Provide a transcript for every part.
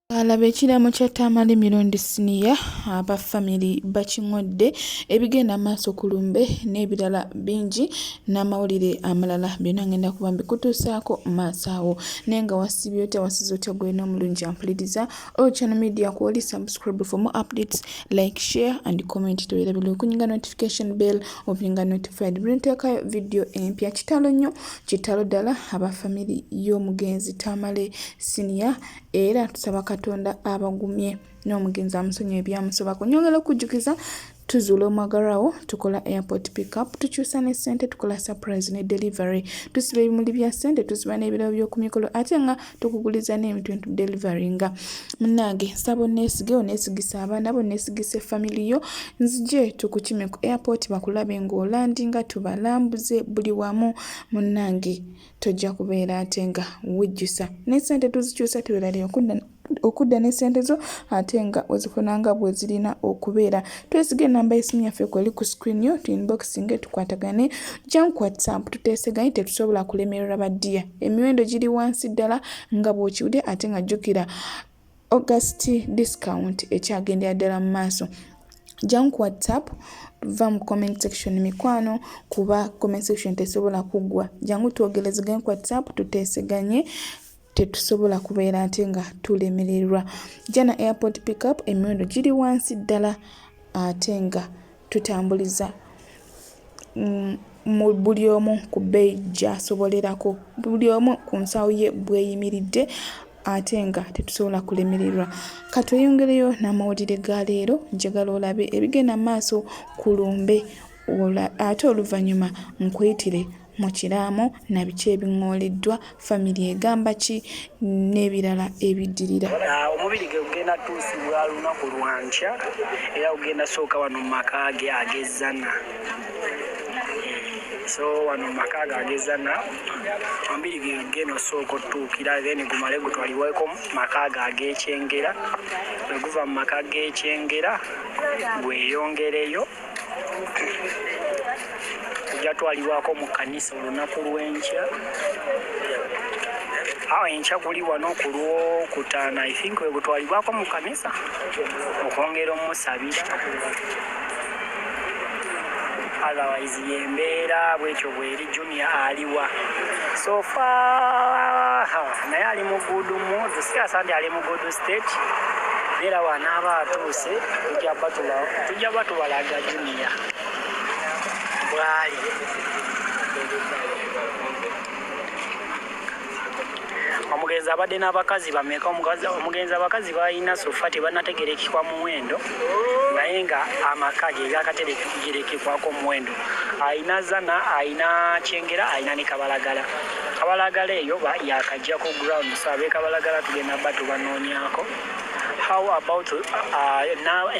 Alaba ekiraamo kya Tamale Mirundi Senior abafamily bakiŋŋodde ebigenda maaso ku lumbe n'ebirala bingi n'amawulire amalala byonna ngenda kuba mbikutuusaako maaso awo naye nga wasibye otya wasize otya gwena omulungi ampuliriza Channel Media kw'oli subscribe for more updates like share and comment toyerabira okunyiga notification bell obinga notified buli nteekayo video empya kitalo nnyo kitalo ddala abafamily y'omugenzi Tamale Senior era tusaba Katonda abagumye n'omugenzi amusonyiwa ebyamusobako nyongera okujjukiza tuzuula omwagalwawo tukola airport pickup tukyusa ne ssente tukola surprise ne delivery tusiba ebimuli bya ssente tusiba n'ebirabo by'oku mikolo ate nga tukuguliza n'ebintu delivery nga munnange nsaba onneesige onneesigisa abaana bo onneesigisa family yo nzije tukukime ku airport bakulabe ng'olandinga tubalambuze buli wamu munnange tojja kubeera ate nga wejjusa ne ssente tuzikyusa tubeerale okudda ne ssente zo ate nga ozifunanga bwe zirina okubeera twesige enamba y'essimu yaffe kweli ku screen yo tuinboxinge tukwatagane jjangu WhatsApp tuteeseganye tetusobola kulemererwa baddiya emiwendo giri wansi ddala nga bw'okiwulire ate nga jjukira August discount ekyagendera ddala mu maaso jjangu ku WhatsApp va mu comment section mikwano kuba comment section tesobola kuggwa jjangu twogerezeganye ku WhatsApp tuteeseganye tetusobola kubeera ate nga tulemererwa jana airport pickup emiwendo giri wansi ddala ate nga tutambuliza mu buli omu ku bbeeyi gy'asobolerako buli omu ku nsawo ye bweyimiridde ate nga tetusobola kulemererwa katweyongereyo n'amawulire ga leero njagala olabe ebigenda maaso ku lumbe ate oluvannyuma nkuyitire mu kiraamo na biki ebiŋŋooleddwa family egamba ki n'ebirala ebiddirira omubiri ge gugenda tuusibwa lunaku lwankya era gugenda sooka wano mu maka ge agezana so wano mu maka ge agezana omubiri ge gugenda osooka otuukira then gumale gutwalibweko mu maka ge ag'ekyengera bwe guva mu maka g'ekyengera gweyongereyo tujja twalibwako mu kanisa olunaku lw'enkya enkya guli wano ku Lwokutaano I think we gutwalibwako mu kanisa okwongera omusabira otherwise yembeera bwekyo bweri Junior aliwa so far naye ali mu good mood siasa ndi ali mu good state era wanaaba atuuse tujja batubalaga Junior bwali omugenzi abadde n'abakazi bameka omugenzi abakazi balina sofa tebanategerekekwa muwendo naye nga amaka ge gakategerekekwako muwendo ayina zana ayina kyengera ayina ne kabalagala eyo yakajja ku ground so abe kabalagala tugenda batubanoonyako how about now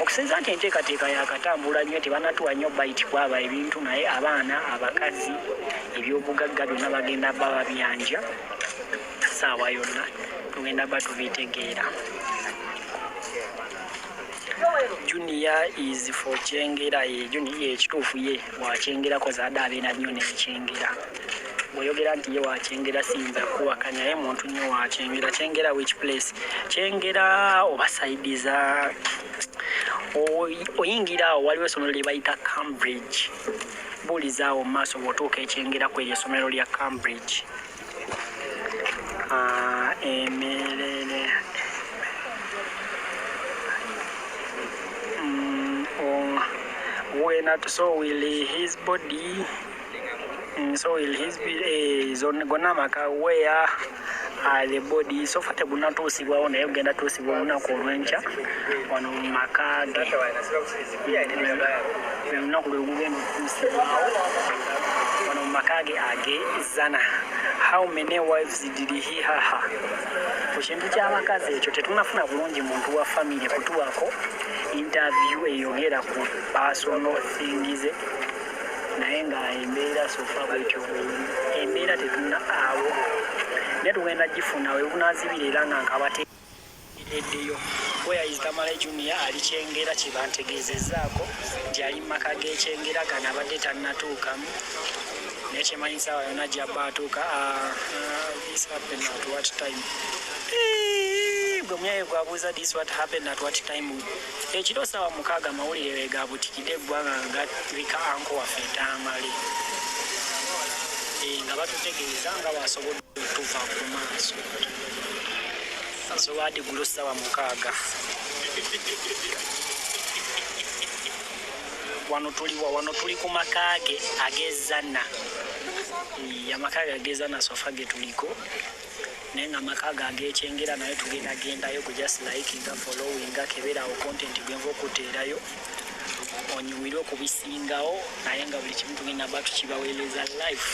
okusinza nti enteekateeka yakatambula nnyo tebanatuwa nnyo baiti kwaba ebintu naye abaana abakazi ebyobugagga byonna bagenda bababyanja saawa yonna tugenda batubitegeera Junior is for kyengera Junior ekituufu ye wakyengerako zaadde abeera nnyo nekyengera bw'oyogera nti ye wakyengera siyinza kuwakanya ye muntu nnyo wakyengera kyengera which place kyengera obasaidiza oyingira awo waliwo essomero lye bayita Cambridge buuliza awo mu maaso bw'otuuka ekyengera kw'eryo essomero lya Cambridge emerere so will his body so will his gonna maka where the body so fate bunatuusibwawo naye gugenda tuusibwa olunaku olw'enkya wano mu maka ge olunaku lwe gugenda okutuusibwawo wano mu maka ge agezana how many wives did he have ku kintu ky'abakazi ekyo tetunafuna bulungi muntu wa family kutuwako interview eyogera ku personal things naye nga embeera sofa bwetyo embeera tetuna awo naye tugenda gifuna we bunazibira era nga nkabateeddeyo where is Tamale Junior ali kyengera kye bantegeezezaako nti ali mu maka g'ekyengera gano abadde tannatuukamu naye kyemanyi saawa yonna gy'abba atuuka this happened at what time gwe afulumyayo gwabuuza this what happened at what time. Ekiro ssaawa 6 amawulire gabutikidde eggwanga nga lika anko waffe Tamale. Nga batutegeeza nga bwasobodde okutuuka ku maaso. So wadi gulo ssaawa 6. Wano tuli ku makaage agezana. Amakaage agezana sofa ge tuliko. Naye nga amakaage agekyengera nayo tugendagendayo ku just like nga following nga keberawo content gwenva okuteerayo onyumirwe okubisingawo naye nga buli kimu tugenda batukibaweereza live.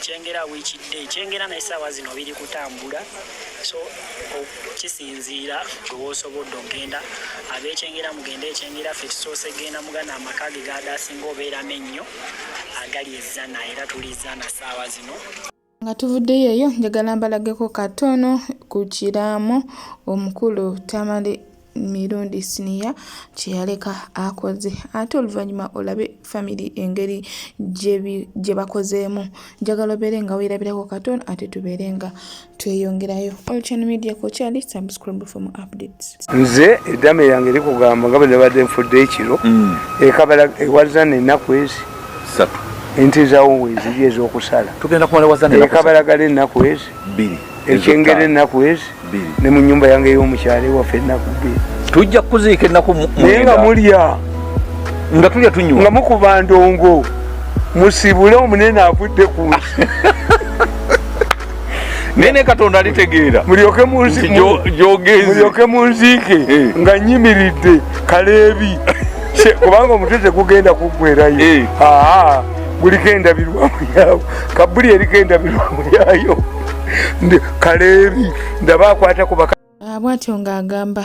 Kyengera wiikidde kyengera naye essaawa zino biri kutambula so kisinziira gwe woosobodde okgenda ab'ekyengera mugende ekyengera ffe tusoose genda mugana amakaage gadasinga obeeramu ennyo agali ezzana era tulizzana ssaawa zino. Nga tuvuddeyo eyo njagala mbalageko katono ku kiraamo omukulu Tamale Mirundi Senior kyeyaleka akoze ate oluvannyuma olabe family engeri gye bakozeemu. Njagala obeere nga weerabirako katono ate tubeere nga tweyongerayo. All Channel Media ko kyali subscribe for more updates. Nze eddame yange likugamba nga bwe nabadde nfudde ekiro ekabala ewazana ennaku ezi 3 ente zaawo eziri ez'okusala tugenda kumala wazana ekabalagala ennaku ezi 2 ekyengera ennaku ezi 2 ne mu nnyumba yange y'omukyala ewaffe ennaku 2 tujja kuziika ennaku naye nga mulya nga tulya tunywa nga mukuba ndongo musibule omunene avudde ku nsi nene Katonda alitegeera mulyoke munziike nga nyimiridde kaleebi kubanga omuteze gugenda kuggwerayo guliko endabirwamu yawo kabuli eriko endabirwamu yayo kaleebi ndaba akwata ku bw'atyo ng'agamba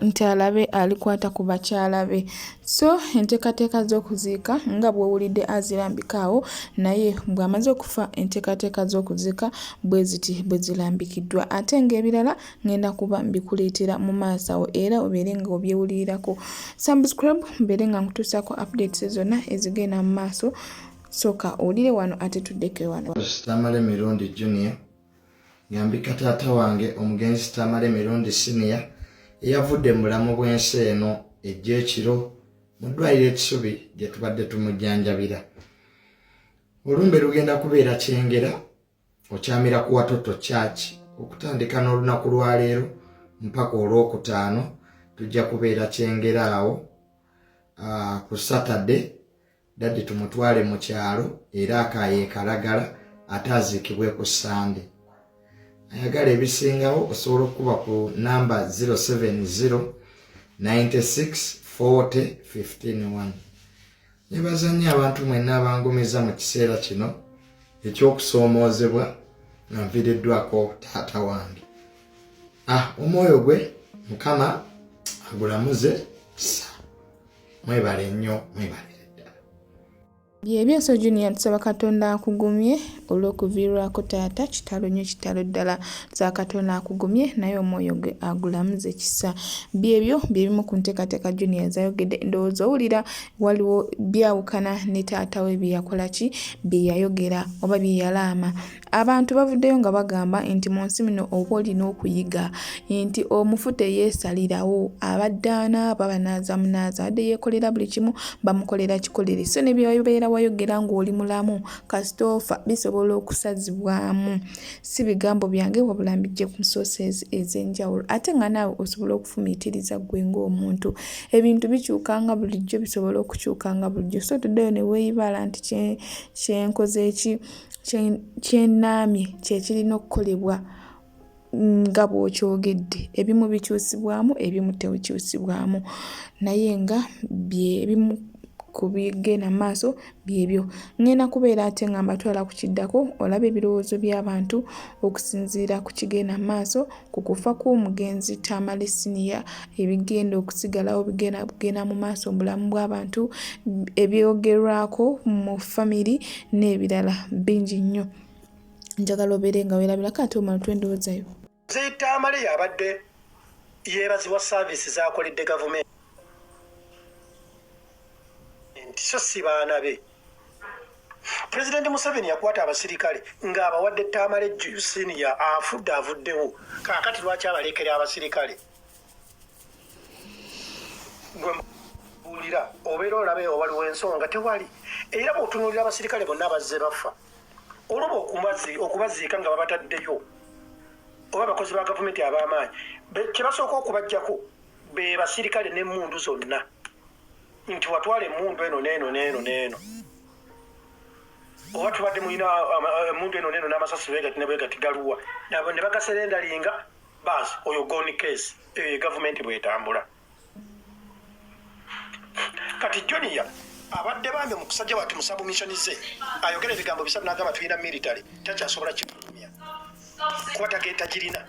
nti alabe alikwata ku bakyala be. So enteekateeka z'okuziika nga bw'owulidde azirambikaawo naye bw'amaze okufa enteekateeka z'okuziika bwe ziti bwe zirambikiddwa ate ng'ebirala ngenda kuba mbikuleetera mu maaso awo era obeere nga obyewulirirako. Subscribe mbeere nga nkutuusaako updates zonna ezigenda mu maaso. Sooka owulire wano ate tuddeko wano. Tamale Mirundi Junior yambika taata wange omugenzi Tamale Mirundi Senior eyavudde mu bulamu bw'ensi eno egy'ekiro mu ddwaliro Ekisubi gye tubadde tumujjanjabira. Olumbe lugenda kubeera Kyengera okyamira ku Watoto Church okutandika n'olunaku lwa leero mpaka olwokutaano tujja kubeera Kyengera awo ku Saturday daddi tumutwale mu kyalo era akaaye kalagala ate aziikibwe ku Sunday. Ayagala ebisingawo osobola okuba ku namba 070 96 40 151. Nebaza nnyo abantu mwenna abangumiza mu kiseera kino eky'okusoomoozebwa nga nviiriddwako taata wange. Omwoyo gwe Mukama agulamuze kisa. Mwebale nnyo, mwebale. Byebyeso Junior tusaba Katonda akugumye olw'okuviirwako taata kitalo nnyo kitalo ddala za Katonda akugumye naye omwoyo gwe agulamuze kisa. Byebyo byebimu ku nteekateeka Junior zayogedde ndowooza owulira waliwo byawukana ne taata we bye yakola ki bye yayogera oba bye yalaama. Abantu bavuddeyo nga bagamba nti mu nsi muno oba olina okuyiga nti omufu teyeesalirawo abadde anaaba banaaza munaaza abadde yeekolera buli kimu bamukolera kikolere so ne byebabeera wayogera ng'oli mulamu kasitoofa bisobola okusazibwamu. Si bigambo byange wabula mbijje ku sources ez'enjawulo ate nga naawe osobola okufumiitiriza ggwe ng'omuntu. Ebintu bikyukanga bulijjo bisobola okukyukanga bulijjo so tuddeyo ne weeyibala nti kyenkoze eki kyennaamye kyekirina okukolebwa nga bw'okyogedde. Ebimu bikyusibwamu ebimu tebikyusibwamu naye nga ebimu ku bigenda mu maaso byebyo. Ngenda kubeera ate nga mbatwala ku kiddako olaba ebirowoozo by'abantu okusinziira ku kigenda mu maaso ku kufa kw'omugenzi Tamale Senior ebigenda okusigalawo bigenda mu maaso mu bulamu bw'abantu ebyogerwako mu family n'ebirala bingi nnyo. Njagala obeere nga weerabirako ate omala twendowoozayo. Tamale yabadde yeebazibwa saavisi z'akoledde gavumenti so si baana be President Museveni yakwata abasirikale ng'abawadde Tamale Senior avuddewo kaakati lwaki abalekera abasirikale gwembulira obeera olabe waliwo ensonga tewali era bw'otunuulira abasirikale bonna abazze bafa oluba okubaziika nga babataddeyo oba abakozi ba gavumenti ab'amaanyi kye basooka okubajjako be basirikale n'emmundu zonna nti watwala emmundu eno n'eno oba tubadde mulina emmundu eno n'eno n'amasasi bwegati galuwa ne bagaserendalinga baasi oyo goni case eyo gavumenti bwetambula kati Junior abadde bambe mu kusajja wati musabu missionize ayogera ebigambo bisatu n'agamba tulina military takyasobola kifulumya kuba tagirina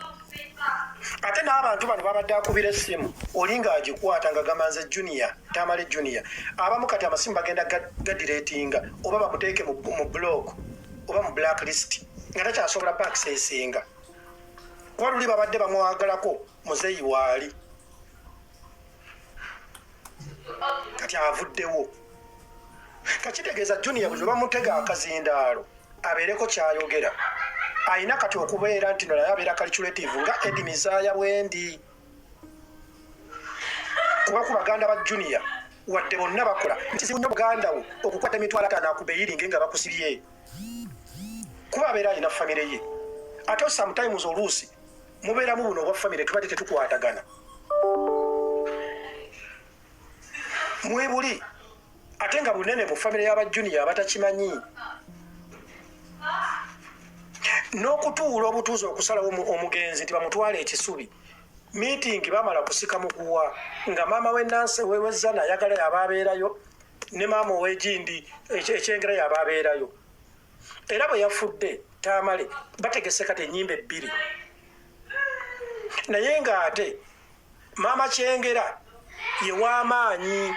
ate n'abantu bano babadde akubira essimu olinga agikwata nga gamanze Tamale Junior abamu kati amasimu bagenda gadireetinga oba bamuteeke mu block oba mu blacklist nga takyasobola bakiseesinga kuba luli babadde bamwagalako muzeeyi waali kati avuddewo kakitegeeza Junior bwe bamutega akazindaalo abeereko kyayogera ayina kati okubeera nti naye abeera calculative nga Eddie Mizaaya bwendi kuba ku baganda ba Junior wadde bonna bakola kizibu nnyo muganda wo okukwata emitwalo 5 akubeeyiringe nga bakusibye kuba abeera alina famire ye ate sometimes oluusi mubeeramu buno obwa famire tubadde tetukwatagana mwebuli ate nga bunene mu famire y'aba Junior abatakimanyi n'okutuula obutuuzi okusalawo omugenzi nti bamutwale ekisubi meeting bamala kusika mukuwa nga maama we Nancy wezana ayagala yabaabeerayo ne maama ow'egindi ekyengera yabaabeerayo era bwe yafudde Tamale bategese kati ennyimba 2 naye ng'ate maama Kyengera ye w'amaanyi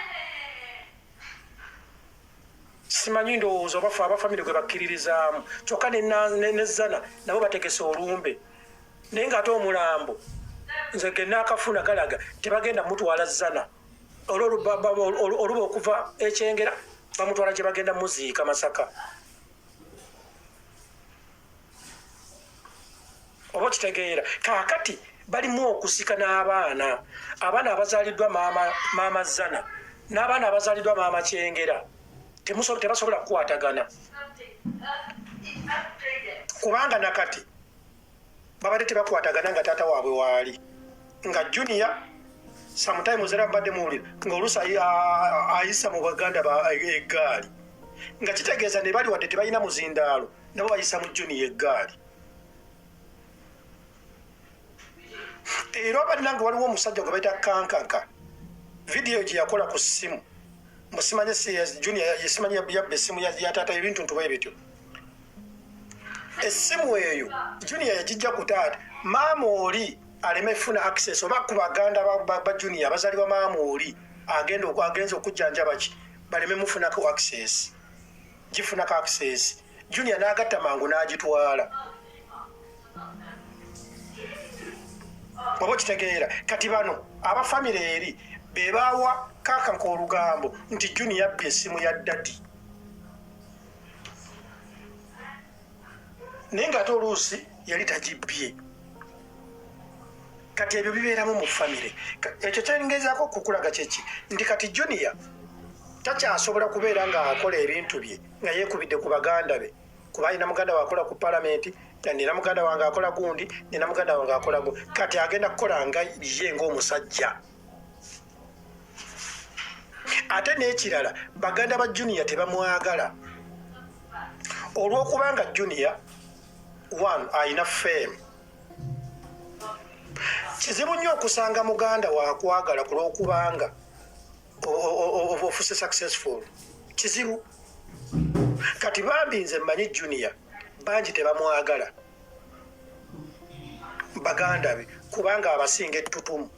simanyi ndowooza obafu abafamire gwe bakkiririzaamu kyokka ne Zana nabo bategese olumbe naye ng'ate omulambo nze genna akafuna galaga tebagenda mutwala Zana oluba okuva Ekyengera bamutwala gye bagenda muziika Masaka oba kitegeera kaakati balimu okusika n'abaana abazaaliddwa maama Zana n'abaana abazaaliddwa maama Kyengera tebasobola kukwatagana kubanga nakati babadde tebakwatagana nga taata waabwe waali nga Junior sometimes era mbadde muwulira ng'oluusi ayisa mu baganda eggaali nga kitegeeza ne bali wadde tebalina muzindaalo nabo bayisa mu Junior eggaali era obadde nange waliwo omusajja gwe bayita Kankanka vidiyo gye yakola ku ssimu musimanye Junior yesimanye yabba essimu ya taata ebintu ntuba bityo essimu eyo Junior yagijja ku taata maama oli aleme funa access oba ku baganda ba Junior abazaliwa maama oli agenza okujjanjaba ki baleme mufunako access gifunako access Junior n'agatta mangu n'agitwala oba kitegeera kati bano abafamire eri bebaawa Kankanka olugambo nti Junior yabbye essimu ya dadi naye ng'ate oluusi yali tagibbye kati ebyo bibeeramu mu famire ekyo kyengezaako okukulaga kyeki nti kati Junior takyasobola kubeera ng'akola ebintu bye nga yeekubidde ku baganda be kuba alina muganda waakola ku palamenti nina muganda wange akola gundi nina muganda wange akola gundi kati agenda kukola nga ye ng'omusajja ate n'ekirala baganda ba Junior tebamwagala olw'okubanga Junior alina fame kizibu nnyo okusanga muganda waakwagala ku lw'okubanga ofuse successful kizibu kati bambi nze mmanyi Junior bangi tebamwagala baganda be kubanga abasinga ettutumu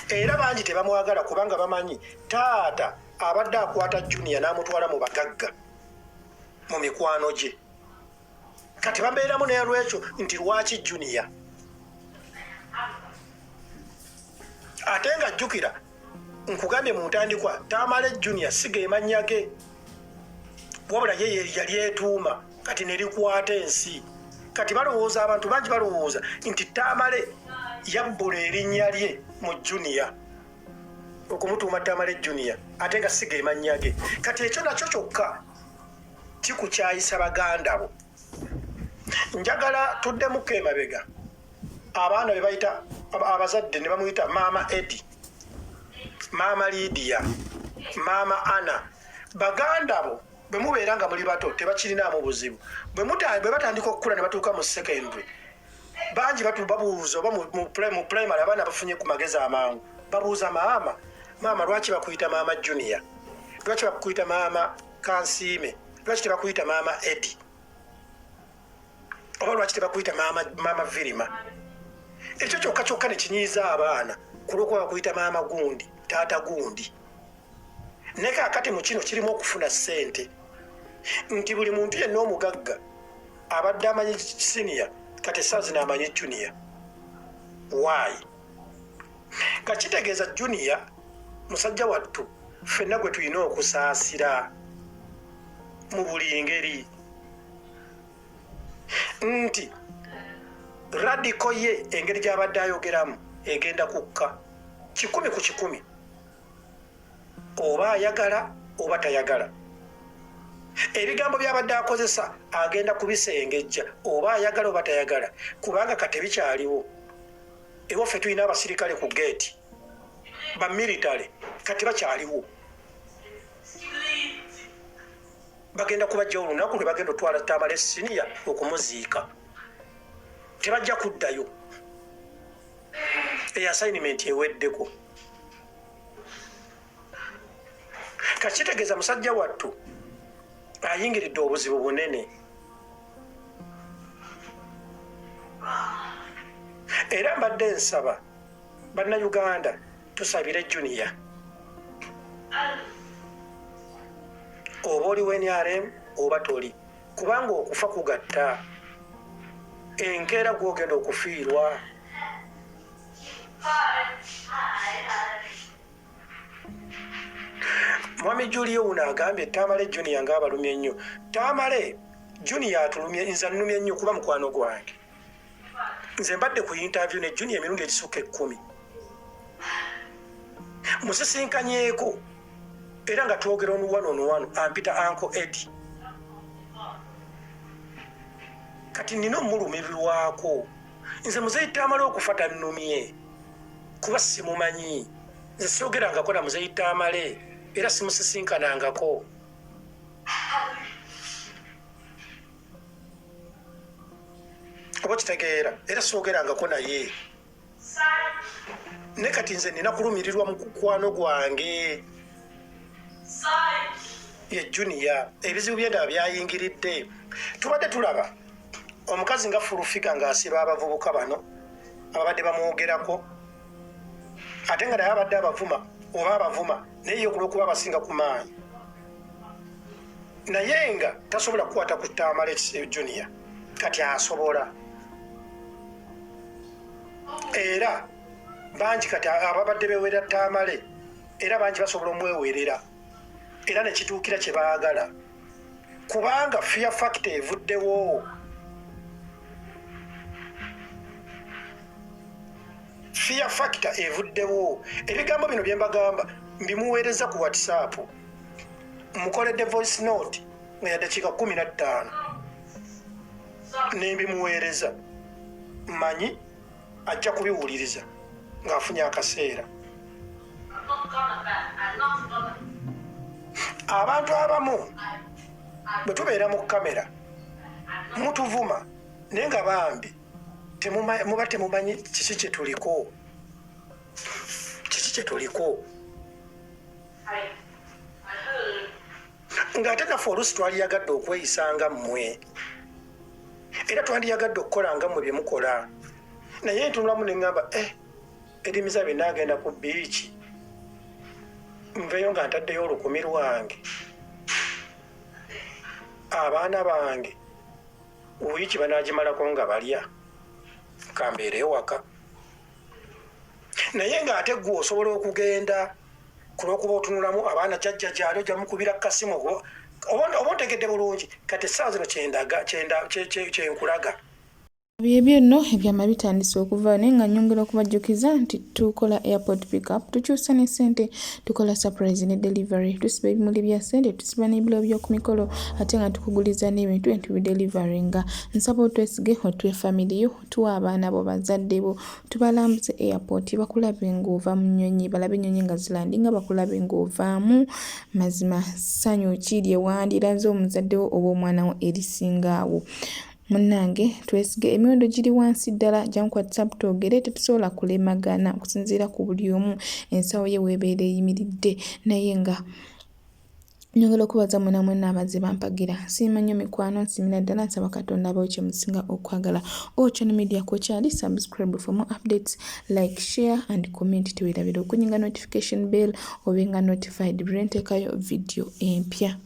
era bangi tebamwagala kubanga bamanyi taata abadde akwata Junior n'amutwala mu bagagga mu mikwano gye kati babeeramu n'olwekyo nti lwaki Junior ate nga jjukira nkugambye mu ntandikwa Tamale Junior siga emannya ge wabula ye yali etuuma kati nerikwata ensi kati balowooza abantu bangi balowooza nti Tamale yabbula erinnya lye mu junior okumutuuma Tamale junior ate nga siga emannya ge kati ekyo nakyo kyokka kikukyayisa baganda bo njagala tuddemuko emabega abaana be bayita abazadde ne bamuyita Maama Edi Maama Lydia Maama Anna baganda bo bwe mubeera nga muli bato tebakirinamu buzibu bwe batandika okukula ne batuuka mu secondary bangi babuuza oba mu primary abaana bafunye ku magezi amangu babuuza maama lwaki bakuyita Maama Junior lwaki bakuyita Maama Kansiime lwaki tebakuyita Maama Edi oba lwaki tebakuyita Maama Virima ekyo kyokka ne kinyiiza abaana kulwokuba bakuyita Maama Gundi taata Gundi ne kaakati mu kino kirimu okufuna ssente nti buli muntu yenna omugagga abadde amanyi senior kati essaazi n'amanyi junior why kakitegeeza junior musajja wattu ffenna gwe tulina okusaasira mu buli ngeri nti radiko ye engeri gy'abadde ayogeramu egenda kukka 100 ku 100 oba ayagala oba tayagala ebigambo by'abadde akozesa agenda kubisengejja oba ayagala oba tayagala kubanga kati bikyaliwo ewaffe tulina abasirikale ku geeti bamilitale kati bakyaliwo bagenda kubajjawo olunaku lwe bagenda otwala Tamale senior okumuziika tebajja kuddayo assignment eweddeko kakitegeeza musajja wattu ayingiridde obuzibu bunene era mbadde nsaba bannayuganda tusabire junior oba oli NRM oba toli kubanga okufa kugatta enkeera gwogenda okufiirwa Mwami Julio uno agambye Tamale junior ng'abalumye ennyo Tamale junior atulumye nze nnumye nnyo kuba mukwano gwange nze mbadde ku interview ne junior emirundi egisukka 10 musisinkanyeeko era nga twogera wano ampita Uncle Eddie kati nina omulumirirwako nze muzeyi Tamale okufa tannumye kuba simumanyi nze soogerangako na muzeyi Tamale era simusisinkanangako oba kitegeera era soogerangako naye ne kati nze nina kulumirirwa mu kukwano gwange ye junior ebizibu byendaba byayingiridde tubadde tulaba omukazi nga Fulufiga ng'asiba abavubuka bano ababadde bamwogerako ate nga naye abadde abavuma naye ye okulwokuba abasinga ku maanyi naye nga tasobola kukwata ku Tamale junior kati asobola era bangi kati ababadde bewerera Tamale era bangi basobola omwewerera era nekituukira kye baagala kubanga fear factor evuddewo fear factor evuddewo ebigambo bino bye mbagamba mbimuweereza ku WhatsApp mukoledde voice note nga ya dakiika 15 nembimuweereza manyi ajja kubiwuliriza ng'afunye akaseera abantu abamu bwe tubeera mu kamera mutuvuma naye nga bambi muba temumanyi kiki kye tuliko ng'ate naffe oluusi twaliyagadde okweyisanga mmwe era twandiyagadde okukola nga mmwe bye mukola naye ntunulamu ne ŋŋamba erimiza bye naagenda ku biiki nveeyo nga ntaddeyo olukumi lwange abaana bange wiiki banaagimalako nga balya kambeere ewaka naye ng'ate gwe osobola okugenda ku lw'okuba otunulamu abaana jjajja gyali ojja mukubira kasimu oba ontegedde bulungi kati essaawa zino kyenkulaga byebyo nno ebyama bitandise okuva naye nga nyongera okubajjukiza nti tukola airport pickup tukyusa ne ssente tukola surprise ne delivery tusiba ebimuli bya ssente tusiba n'ebiro by'oku mikolo ate nga tukuguliza n'ebintu entubidelivaringa nsaba otwesige otwe family yo tuwa abaana bo bazadde bo tubalambuze airport bakulabe ng'ova mu nnyonyi balabe ennyonyi nga zilandinga bakulabe ng'ovaamu mazima ssanyu ki lye wandiraze omuzadde wo oba omwana wo erisingaawo munnange twesige emiwendo giri wansi ddala jankwatisa butogere tetusobola kulemagana okusinziira ku buli omu ensawo ye weebeera eyimiridde naye nga nyongera okubaza mwena mwena abaze bampagira nsiima nnyo mikwano nsiimira ddala nsaba katonda abawo kye musinga okwagala Channel Media kwokyali subscribe for more updates like share and comment teweerabira okunyinga notification bell obenga notified bwe nteekayo video empya.